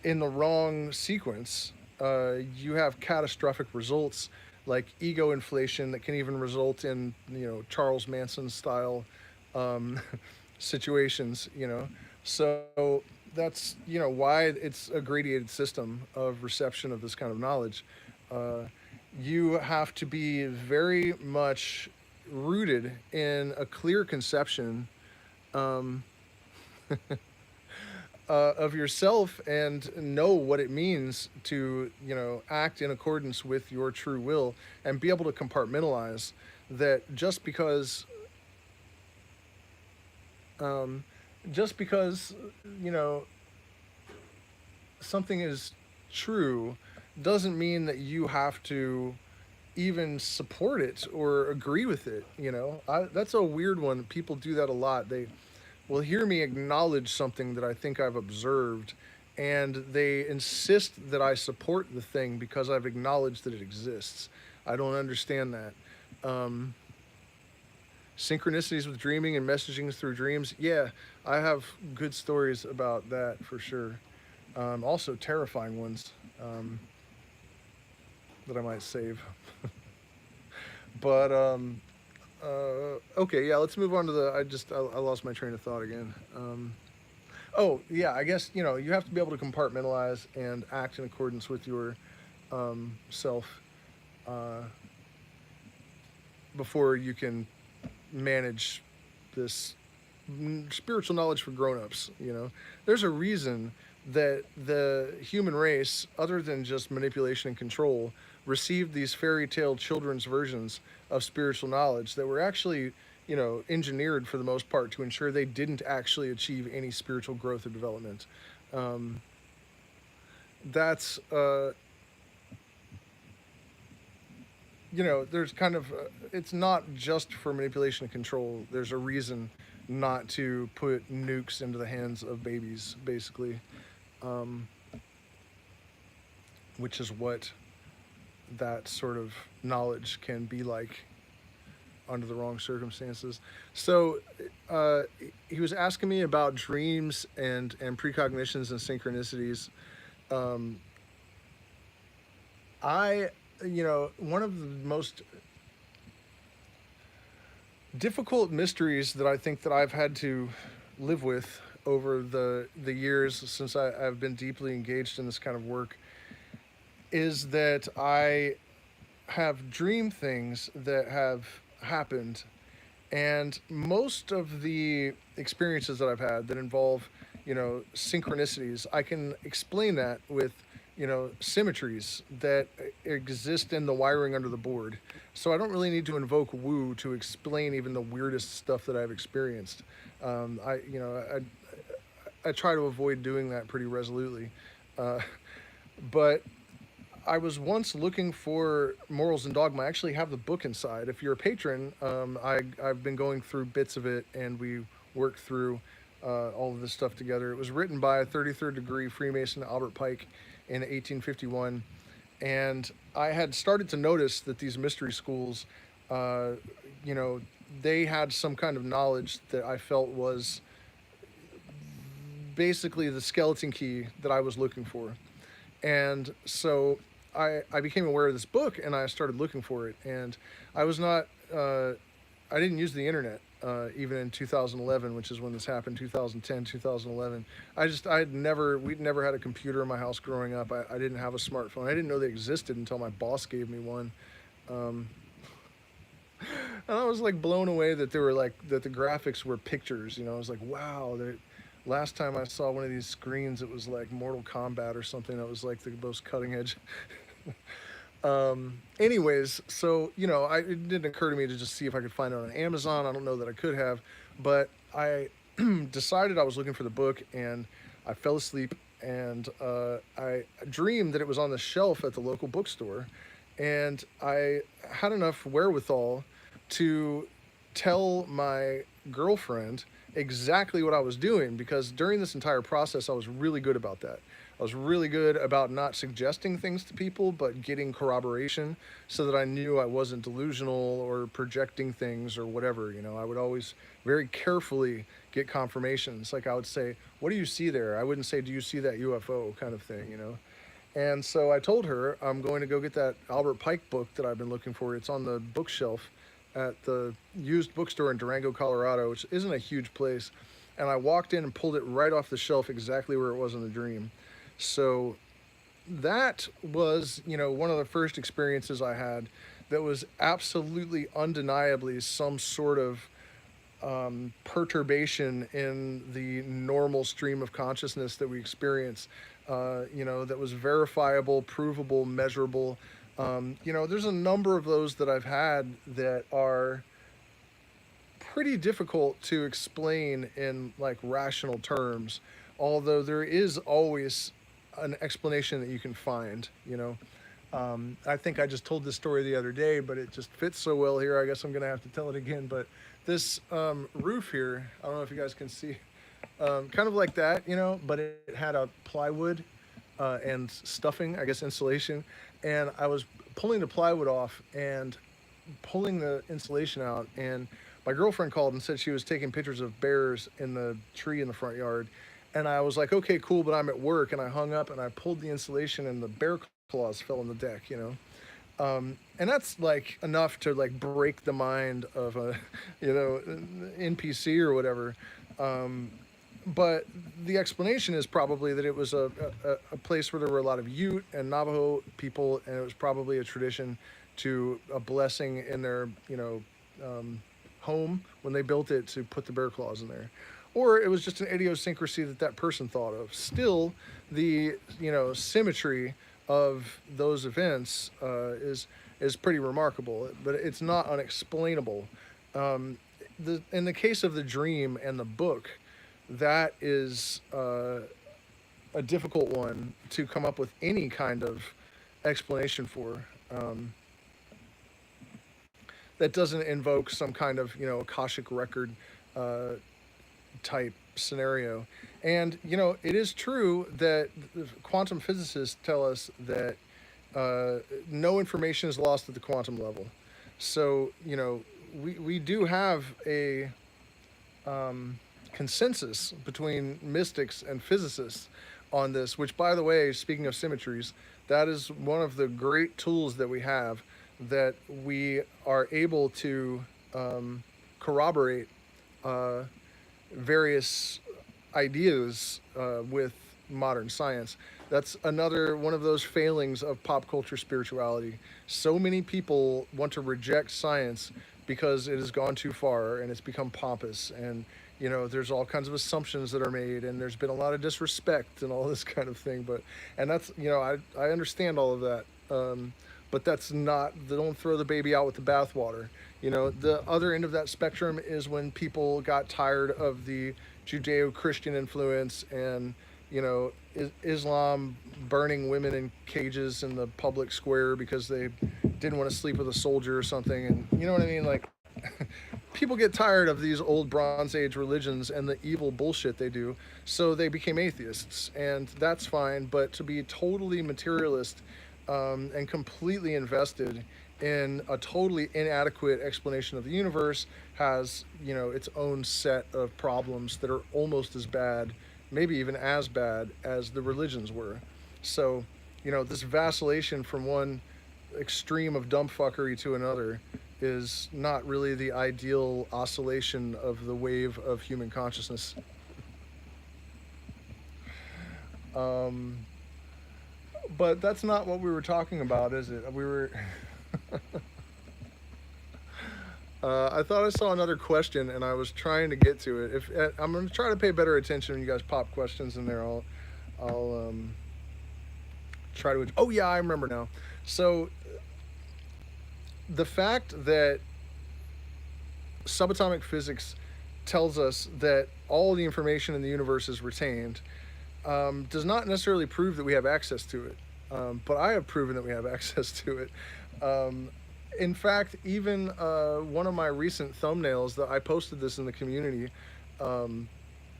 in the wrong sequence, you have catastrophic results like ego inflation that can even result in, Charles Manson style um, situations. So that's, why it's a gradated system of reception of this kind of knowledge. Uh, you have to be very much rooted in a clear conception um, of yourself and know what it means to, act in accordance with your true will, and be able to compartmentalize that. Um, just because, you know something is true doesn't mean that you have to even support it or agree with it. That's a weird one. People do that a lot. They will hear me acknowledge something that I think I've observed, and they insist that I support the thing because I've acknowledged that it exists. I don't understand that. Um, Synchronicities with dreaming and messaging through dreams. Yeah, I have good stories about that for sure. Also, terrifying ones that I might save. But okay, yeah. Let's move on to the. I lost my train of thought again. Oh yeah, I guess you have to be able to compartmentalize and act in accordance with your self uh, before you can manage this spiritual knowledge for grown-ups. There's a reason that the human race, other than just manipulation and control, received these fairy tale children's versions of spiritual knowledge that were actually, engineered for the most part to ensure they didn't actually achieve any spiritual growth or development. Um, that's there's kind of it's not just for manipulation and control. There's a reason not to put nukes into the hands of babies, basically, um, which is what that sort of knowledge can be like under the wrong circumstances. So uh, he was asking me about dreams and precognitions and synchronicities. Um, I, one of the most difficult mysteries that I think that I've had to live with over the years since I've been deeply engaged in this kind of work is that I have dreamed things that have happened, and most of the experiences that I've had that involve, synchronicities, I can explain that with, symmetries that exist in the wiring under the board. So I don't really need to invoke woo to explain even the weirdest stuff that I've experienced. I try to avoid doing that pretty resolutely. Uh, but I was once looking for Morals and Dogma. I actually have the book inside. If you're a patron, I've been going through bits of it, and we worked through all of this stuff together. It was written by a 33rd degree Freemason, Albert Pike, in 1851. And I had started to notice that these mystery schools, uh, you know, they had some kind of knowledge that I felt was basically the skeleton key that I was looking for. And so I became aware of this book, and I started looking for it. And I was not, I didn't use the internet even in 2011, which is when this happened, 2010, 2011. We'd never had a computer in my house growing up. I didn't have a smartphone. I didn't know they existed until my boss gave me one. Um, and I was like blown away that that the graphics were pictures. I was like, wow. Last time I saw one of these screens, it was like Mortal Kombat or something. That was like the most cutting edge. Anyways, so it didn't occur to me to just see if I could find it on Amazon. I don't know that I could have, but I decided I was looking for the book, and I fell asleep, and I dreamed that it was on the shelf at the local bookstore, and I had enough wherewithal to tell my girlfriend exactly what I was doing, because during this entire process I was really good about that. I was really good about not suggesting things to people, but getting corroboration so that I knew I wasn't delusional or projecting things or whatever. You know, I would always very carefully get confirmations. Like I would say, "What do you see there?" I wouldn't say, "Do you see that UFO?" kind of thing. You know. And so I told her I'm going to go get that Albert Pike book that I've been looking for. It's on the bookshelf at the used bookstore in Durango, Colorado, which isn't a huge place. And I walked in and pulled it right off the shelf exactly where it was in the dream. So that was, you know, one of the first experiences I had that was absolutely undeniably some sort of perturbation in the normal stream of consciousness that we experience, you know, that was verifiable, provable, measurable. You know, there's a number of those that I've had that are pretty difficult to explain in like rational terms, although there is always an explanation that you can find, you know. I think I just told this story the other day, but it just fits so well here. I guess I'm going to have to tell it again. But this roof here, I don't know if you guys can see, kind of like that, you know, but it had a plywood and stuffing, I guess insulation. And I was pulling the plywood off and pulling the insulation out. And my girlfriend called and said she was taking pictures of bears in the tree in the front yard. And I was like, okay, cool, but I'm at work. And I hung up and I pulled the insulation and the bear claws fell on the deck, you know. And that's like enough to like break the mind of a, you know, NPC or whatever. But the explanation is probably that it was a place where there were a lot of Ute and Navajo people, and it was probably a tradition to a blessing in their, you know, home when they built it to put the bear claws in there. Or it was just an idiosyncrasy that that person thought of. Still, the, you know, symmetry of those events is pretty remarkable, but it's not unexplainable. In the case of the dream and the book, that is a difficult one to come up with any kind of explanation for. That doesn't invoke some kind of, you know, Akashic record type scenario. And, you know, it is true that quantum physicists tell us that no information is lost at the quantum level. So, you know, we do have a consensus between mystics and physicists on this, which, by the way, speaking of symmetries, that is one of the great tools that we have, that we are able to corroborate various ideas with modern science. That's another one of those failings of pop culture spirituality. So many people want to reject science because it has gone too far and it's become pompous, and, you know, there's all kinds of assumptions that are made, and there's been a lot of disrespect and all this kind of thing. But, and that's, you know, I understand all of that. But that's not, don't throw the baby out with the bathwater. You know, the other end of that spectrum is when people got tired of the Judeo-Christian influence and, you know, Islam burning women in cages in the public square because they didn't want to sleep with a soldier or something. And you know what I mean? Like, people get tired of these old Bronze Age religions and the evil bullshit they do, so they became atheists. And that's fine, but to be totally materialist and completely invested in a totally inadequate explanation of the universe has, you know, its own set of problems that are almost as bad, maybe even as bad as the religions were. So, you know, this vacillation from one extreme of dumb fuckery to another is not really the ideal oscillation of the wave of human consciousness. But that's not what we were talking about, is it? We were... I thought I saw another question, and I was trying to get to it. I'm going to try to pay better attention when you guys pop questions in there. I'll try to... Oh, yeah, I remember now. So, the fact that subatomic physics tells us that all the information in the universe is retained does not necessarily prove that we have access to it. But I have proven that we have access to it. In fact, even one of my recent thumbnails, that I posted this in the community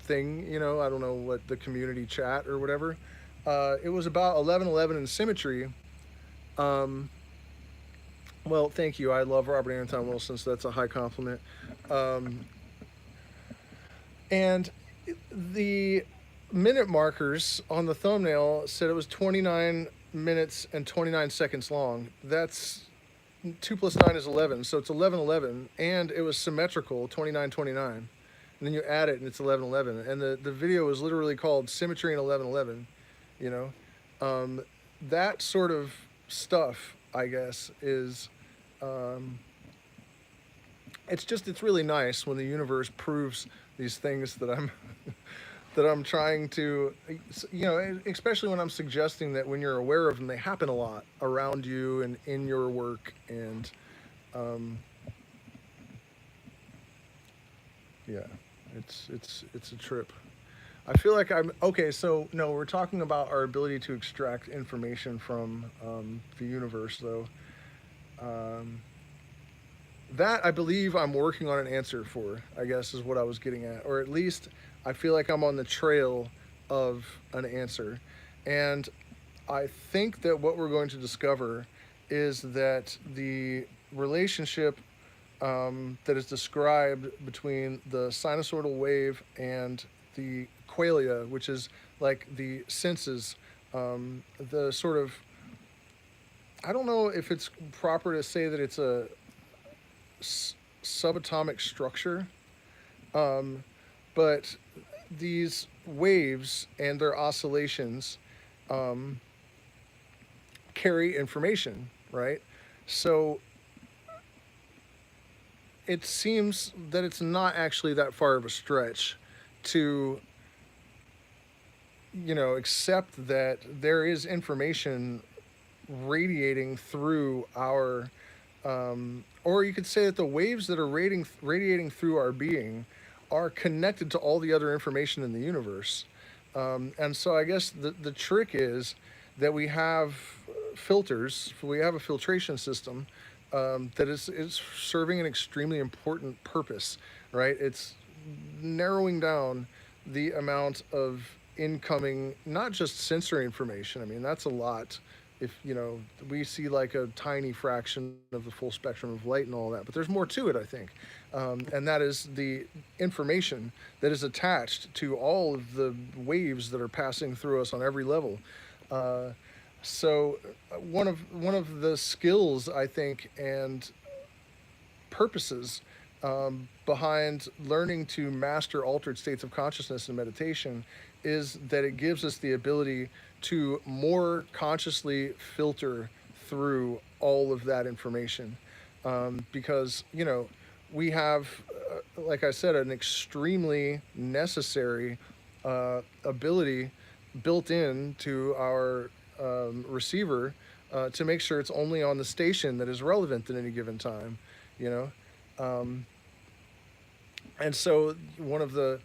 thing, you know, I don't know what, the community chat or whatever. It was about 1111 in Symmetry. Um, well, thank you. I love Robert Anton Wilson, so that's a high compliment. Um, and the minute markers on the thumbnail said it was 29 minutes and 29 seconds long. That's 2 plus 9 is 11, so it's 1111, and it was symmetrical, 2929. And then you add it, and it's 1111. And the video was literally called Symmetry in 1111. You know, that sort of stuff, I guess, is um, it's really nice when the universe proves these things that I'm that I'm trying to, especially when I'm suggesting that when you're aware of them, they happen a lot around you and in your work, and um, yeah, it's a trip. I feel like I'm okay. So no, we're talking about our ability to extract information from the universe, though. Um, that I believe I'm working on an answer for. I guess is what I was getting at, or at least I feel like I'm on the trail of an answer, and I think that what we're going to discover is that the relationship that is described between the sinusoidal wave and the qualia, which is like the senses, the sort of, I don't know if it's proper to say that it's a subatomic structure, um, but these waves and their oscillations um, carry information, right? So it seems that it's not actually that far of a stretch to accept that there is information radiating through our or you could say that the waves that are radiating through our being are connected to all the other information in the universe. And so I guess the trick is that we have filters, we have a filtration system that is serving an extremely important purpose, right? It's narrowing down the amount of incoming, not just sensory information. I mean, that's a lot. If we see like a tiny fraction of the full spectrum of light and all that, but there's more to it, I think, and that is the information that is attached to all of the waves that are passing through us on every level. Uh, so one of the skills, I think, and purposes behind learning to master altered states of consciousness and meditation is that it gives us the ability to more consciously filter through all of that information. Because, we have, like I said, an extremely necessary ability built in to our receiver to make sure it's only on the station that is relevant at any given time, you know? Um, and so one of the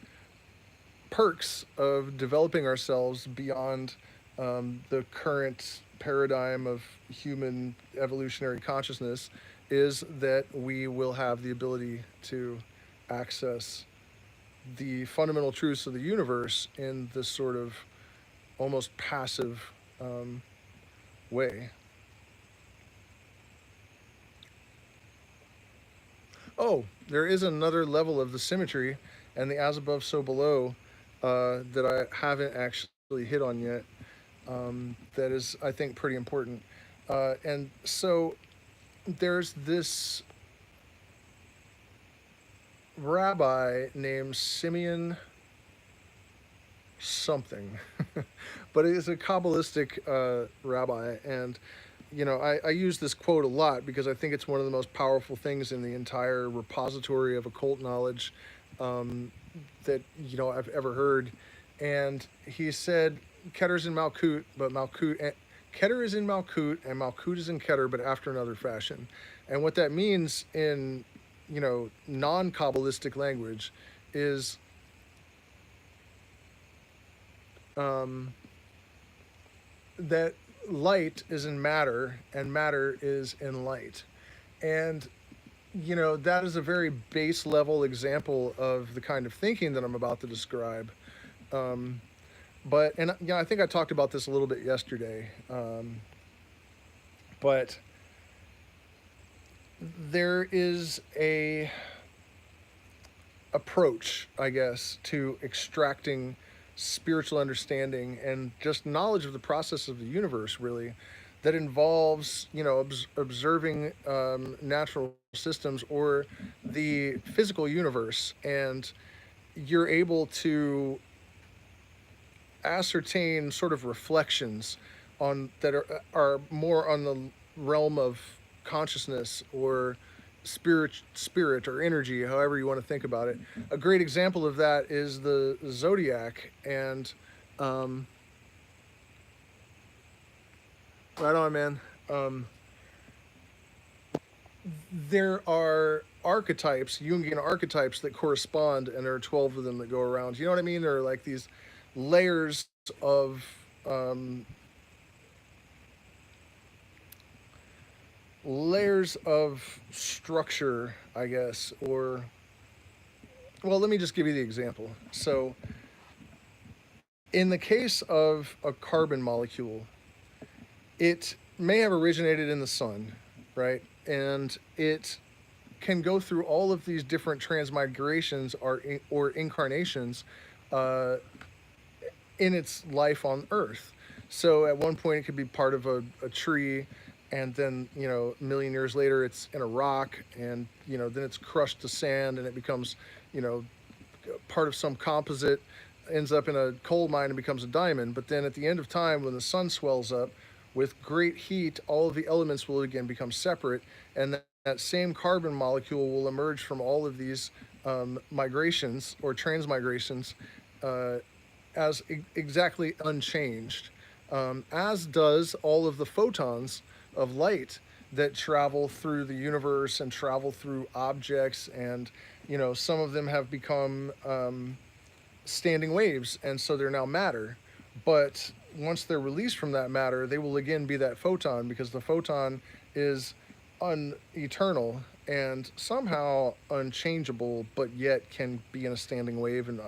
perks of developing ourselves beyond the current paradigm of human evolutionary consciousness is that we will have the ability to access the fundamental truths of the universe in this sort of almost passive um, way. Oh, there is another level of the symmetry and the as above, so below that I haven't actually hit on yet. That is, I think, pretty important. And so there's this rabbi named Simeon something, but it is a Kabbalistic rabbi. And, I use this quote a lot because I think it's one of the most powerful things in the entire repository of occult knowledge um, that, I've ever heard. And he said, Ketter's in Malkut, but Keter is in Malkut, and Malkut is in Keter, but after another fashion. And what that means in, non-Kabbalistic language is um, that light is in matter, and matter is in light. And, that is a very base level example of the kind of thinking that I'm about to describe. Um, But, and I think I talked about this a little bit yesterday. But there is a approach, I guess, to extracting spiritual understanding and just knowledge of the process of the universe, really, that involves, observing natural systems or the physical universe, and you're able to ascertain sort of reflections on that are more on the realm of consciousness or spirit or energy, however you want to think about it. A great example of that is the zodiac, and um, right on, man. Um, there are archetypes, Jungian archetypes, that correspond, and there are 12 of them that go around. You know what I mean? There are like these layers of um, structure, I guess, or, well, let me just give you the example. So, in the case of a carbon molecule, it may have originated in the sun, right? And it can go through all of these different transmigrations or incarnations uh, in its life on Earth. So at one point it could be part of a tree, and then a million years later it's in a rock, and then it's crushed to sand, and it becomes you know part of some composite, ends up in a coal mine and becomes a diamond. But then at the end of time, when the sun swells up with great heat, all of the elements will again become separate, and that same carbon molecule will emerge from all of these migrations or transmigrations uh, as exactly unchanged, as does all of the photons of light that travel through the universe and travel through objects. And some of them have become standing waves, and so they're now matter. But once they're released from that matter, they will again be that photon, because the photon is uneternal and somehow unchangeable, but yet can be in a standing wave. And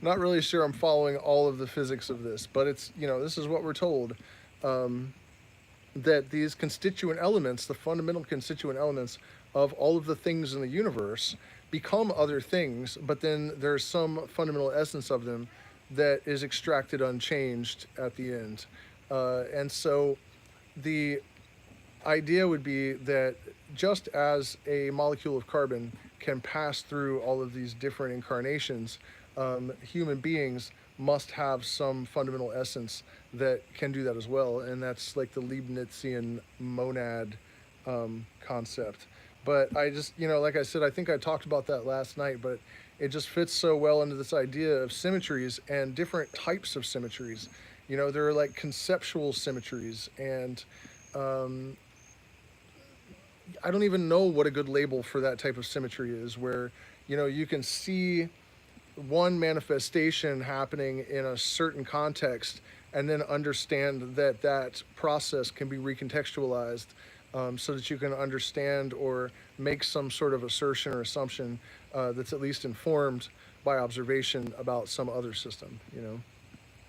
not really sure I'm following all of the physics of this, but it's this is what we're told, that these constituent elements, the fundamental constituent elements of all of the things in the universe, become other things, but then there's some fundamental essence of them that is extracted unchanged at the end. And so the idea would be that just as a molecule of carbon can pass through all of these different incarnations, human beings must have some fundamental essence that can do that as well. And that's like the Leibnizian monad concept. But I just, like I said, I think I talked about that last night, but it just fits so well into this idea of symmetries and different types of symmetries. There are like conceptual symmetries, and um, I don't even know what a good label for that type of symmetry is, where, you can see one manifestation happening in a certain context and then understand that that process can be recontextualized, so that you can understand or make some sort of assertion or assumption that's at least informed by observation about some other system.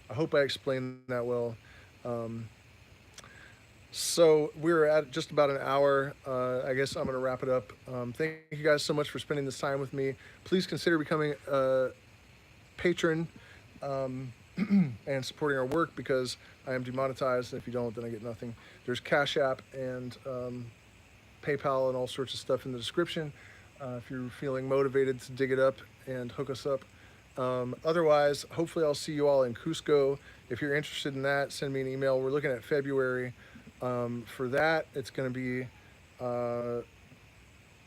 I hope I explained that well. Um, So we're at just about an hour. I guess I'm going to wrap it up. Thank you guys so much for spending this time with me. Please consider becoming a patron, um, and supporting our work, because I am demonetized. And if you don't, then I get nothing. There's Cash App and PayPal and all sorts of stuff in the description, if you're feeling motivated to dig it up and hook us up. Otherwise, hopefully I'll see you all in Cusco. If you're interested in that, send me an email. We're looking at February. For that, it's going to be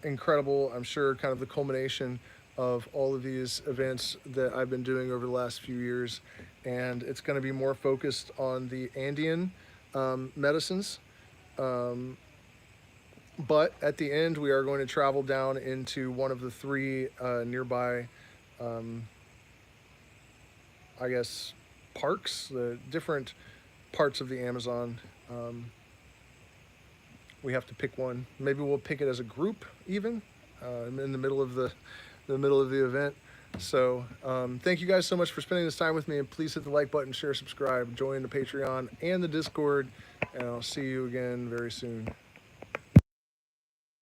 incredible. I'm sure kind of the culmination of all of these events that I've been doing over the last few years. And it's going to be more focused on the Andean medicines. But at the end, we are going to travel down into one of the three nearby, um, I guess, parks, the different parts of the Amazon. We have to pick one. Maybe we'll pick it as a group, even in the middle of the event. So thank you guys so much for spending this time with me, and please hit the like button, share, subscribe, join the Patreon and the Discord, and I'll see you again very soon.